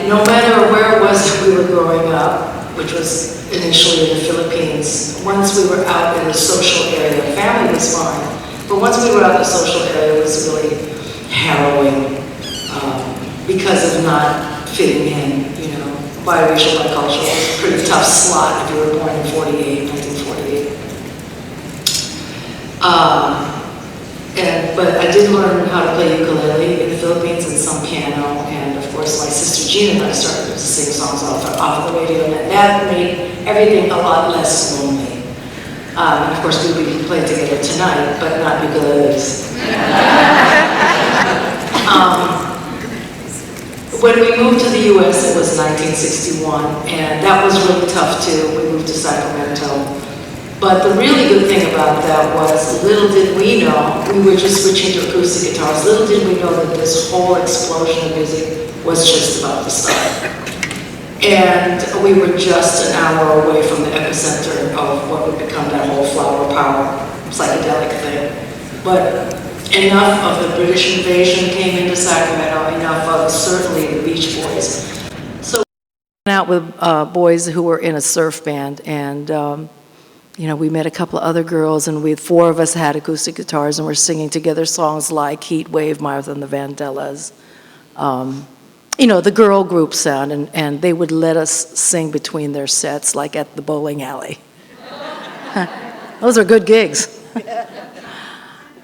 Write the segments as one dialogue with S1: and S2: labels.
S1: no matter where it was that we were growing up, which was initially in the Philippines, once we were out in the social area, family was fine, but once we were out in the social area, it was really harrowing because of not fitting in, you know. Biracial, bicultural, it was a pretty tough slot if you were born in 1948. But I did learn how to play ukulele in the Philippines and some piano, and of course my sister Gina and I started to sing songs off of the radio, and that made everything a lot less lonely. And of course we can play together tonight, but not ukuleles. When we moved to the U.S., it was 1961, and that was really tough too. We moved to Sacramento. But the really good thing about that was, little did we know, we were just switching to acoustic guitars, little did we know that this whole explosion of music was just about to start. And we were just an hour away from the epicenter of what would become that whole flower power psychedelic thing. But enough of the British invasion came into Sacramento, enough of certainly the Beach Boys. So we went out with boys who were in a surf band, and you know, we met a couple of other girls, and four of us had acoustic guitars, and we're singing together songs like Heat Wave, Martha and the Vandellas. You know, the girl group sound, and they would let us sing between their sets, like at the bowling alley. Those are good gigs.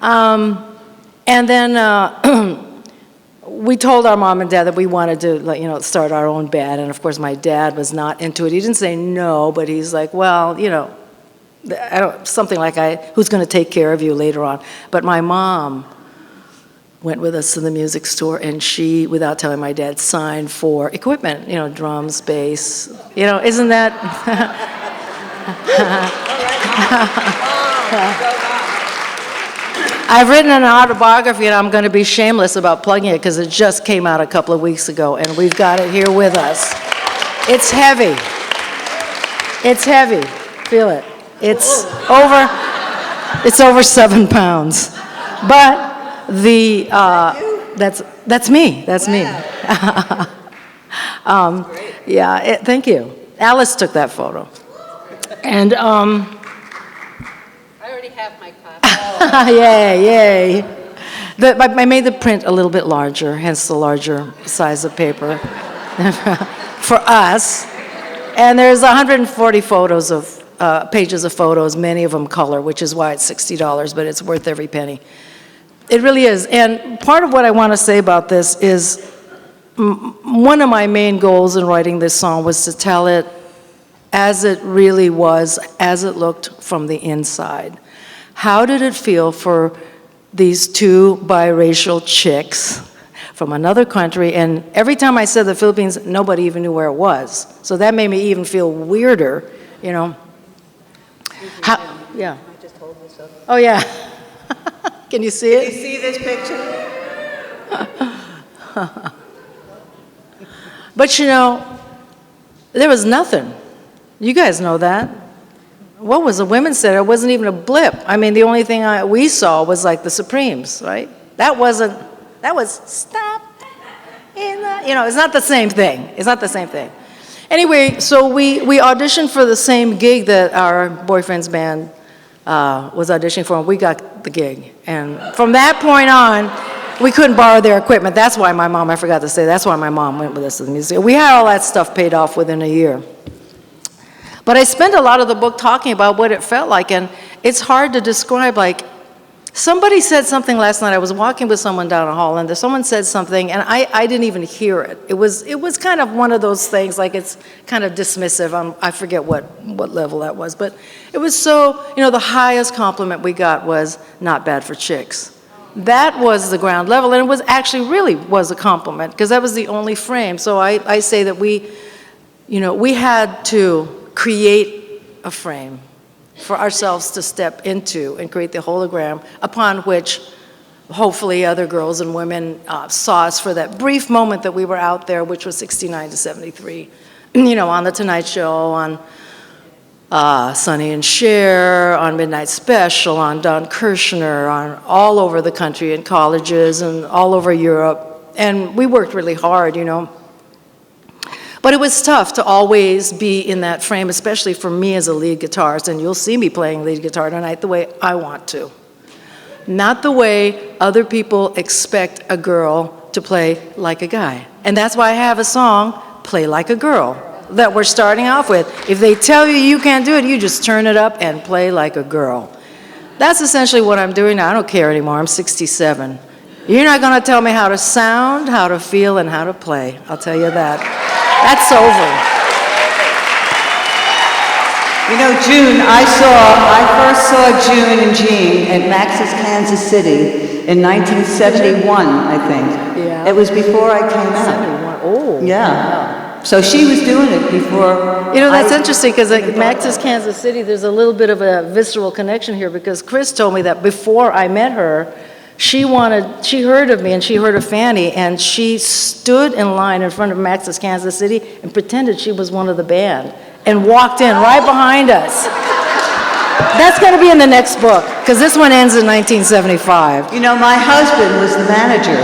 S1: And then we told our mom and dad that we wanted to, like, you know, start our own band, and of course my dad was not into it. He didn't say no, but he's like, well, you know, something like, who's going to take care of you later on? But my mom went with us to the music store, and she, without telling my dad, signed for equipment, you know, drums, bass, you know, isn't that? I've written an autobiography, and I'm going to be shameless about plugging it because it just came out a couple of weeks ago, and we've got it here with us. It's heavy. It's heavy. Feel it. It's over 7 pounds, but that's me. That's me. Yeah. Thank you. Alice took that photo, and
S2: I already have my copy.
S1: yay! I made the print a little bit larger, hence the larger size of paper for us. And there's 140 photos of. Pages of photos, many of them color, which is why it's $60, but it's worth every penny. It really is. And part of what I want to say about this is one of my main goals in writing this song was to tell it as it really was, as it looked from the inside. How did it feel for these two biracial chicks from another country? And every time I said the Philippines, nobody even knew where it was. So that made me even feel weirder, you know. Yeah.
S2: I just hold this up.
S1: Oh, yeah. Can you see it?
S2: Can you see this picture?
S1: But you know, there was nothing. You guys know that. What was the Women's Center? It wasn't even a blip. I mean, the only thing we saw was like the Supremes, right? That was stop in the, you know, it's not the same thing. It's not the same thing. Anyway, so we auditioned for the same gig that our boyfriend's band was auditioning for, and we got the gig. And from that point on, we couldn't borrow their equipment. That's why my mom, I forgot to say, that's why my mom went with us to the museum. We had all that stuff paid off within a year. But I spent a lot of the book talking about what it felt like, and it's hard to describe. Like, somebody said something last night. I was walking with someone down a hall, and someone said something, and I didn't even hear it. It was kind of one of those things, like it's kind of dismissive. I forget what level that was, but it was so, you know, the highest compliment we got was not bad for chicks. That was the ground level, and it was actually really was a compliment, because that was the only frame. So I say that we had to create a frame for ourselves to step into and create the hologram upon which hopefully other girls and women saw us for that brief moment that we were out there, which was 69 to 73, you know, on The Tonight Show, on Sonny and Cher, on Midnight Special, on Don Kirshner, on all over the country in colleges and all over Europe. And we worked really hard, you know. But it was tough to always be in that frame, especially for me as a lead guitarist, and you'll see me playing lead guitar tonight the way I want to. Not the way other people expect a girl to play like a guy. And that's why I have a song, Play Like a Girl, that we're starting off with. If they tell you you can't do it, you just turn it up and play like a girl. That's essentially what I'm doing now. I don't care anymore. I'm 67. You're not going to tell me how to sound, how to feel, and how to play. I'll tell you that. That's over.
S3: You know, I first saw June and Jean at Max's Kansas City in 1971, I think.
S1: Yeah.
S3: It was before I came out.
S1: 71. Oh.
S3: Yeah. So she was doing it before.
S1: You know, that's interesting because at Max's Kansas City, there's a little bit of a visceral connection here because Cris told me that before I met her, she heard of me and she heard of Fanny, and she stood in line in front of Max's Kansas City and pretended she was one of the band and walked in right behind us. That's going to be in the next book because this one ends in 1975.
S3: You know, my husband was the manager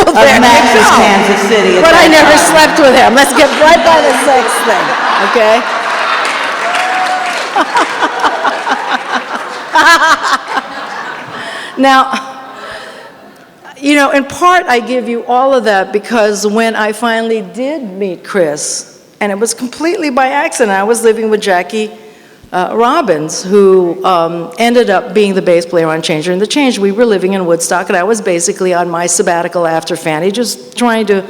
S3: of
S1: There you
S3: Max's
S1: go.
S3: Kansas City.
S1: But I never slept with him. Let's get right by the sex thing, okay? Now, you know, in part, I give you all of that because when I finally did meet Cris, and it was completely by accident, I was living with Jackie Robbins, who ended up being the bass player on Changer and the Change. We were living in Woodstock, and I was basically on my sabbatical after Fanny, just trying to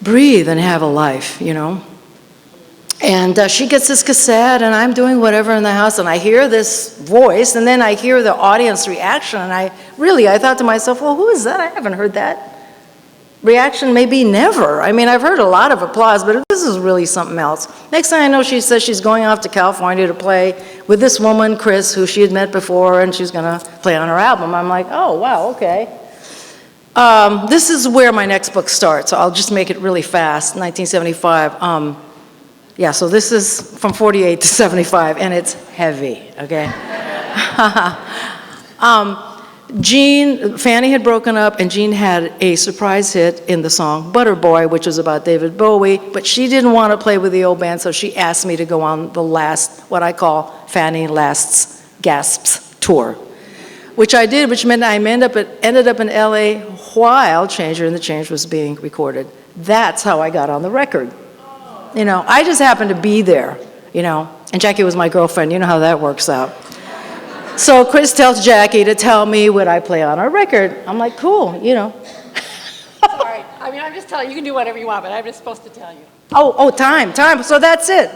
S1: breathe and have a life, you know. And she gets this cassette, and I'm doing whatever in the house, and I hear this voice, and then I hear the audience reaction, and I thought to myself, well, who is that? I haven't heard that reaction, maybe never. I mean, I've heard a lot of applause, but this is really something else. Next thing I know, she says she's going off to California to play with this woman, Cris, who she had met before, and she's going to play on her album. I'm like, oh, wow, okay. This is where my next book starts, so I'll just make it really fast, 1975. Yeah, so this is from 48 to 75, and it's heavy, okay? Fanny had broken up, and Jean had a surprise hit in the song Butter Boy, which was about David Bowie, but she didn't want to play with the old band, so she asked me to go on the last, what I call Fanny Lasts Gasps tour, which I did, which meant I ended up in LA while Changer and the Change was being recorded. That's how I got on the record. You know, I just happened to be there, you know, and Jackie was my girlfriend. You know how that works out. So Cris tells Jackie to tell me would I play on our record. I'm like, cool, you know.
S2: Sorry. I mean, I'm just telling you, you can do whatever you want, but I'm just supposed to tell you.
S1: Oh, time. So that's it.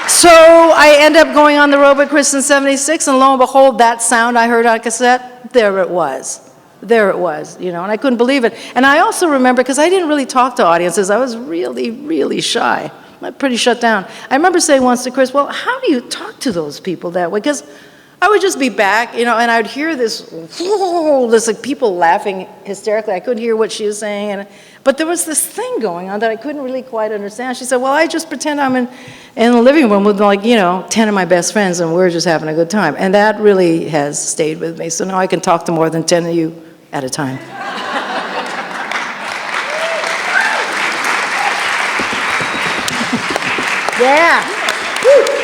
S1: So I end up going on the road with Kristen in 76, and lo and behold, that sound I heard on cassette, there it was. There it was, you know, and I couldn't believe it. And I also remember, because I didn't really talk to audiences, I was really, really shy. I'm pretty shut down. I remember saying once to Cris, well, how do you talk to those people that way? Because I would just be back, you know, and I'd hear this like people laughing hysterically. I couldn't hear what she was saying, but there was this thing going on that I couldn't really quite understand. She said, well, I just pretend I'm in the living room with, like, you know, 10 of my best friends, and we're just having a good time. And that really has stayed with me. So now I can talk to more than 10 of you at a time. Yeah. Woo.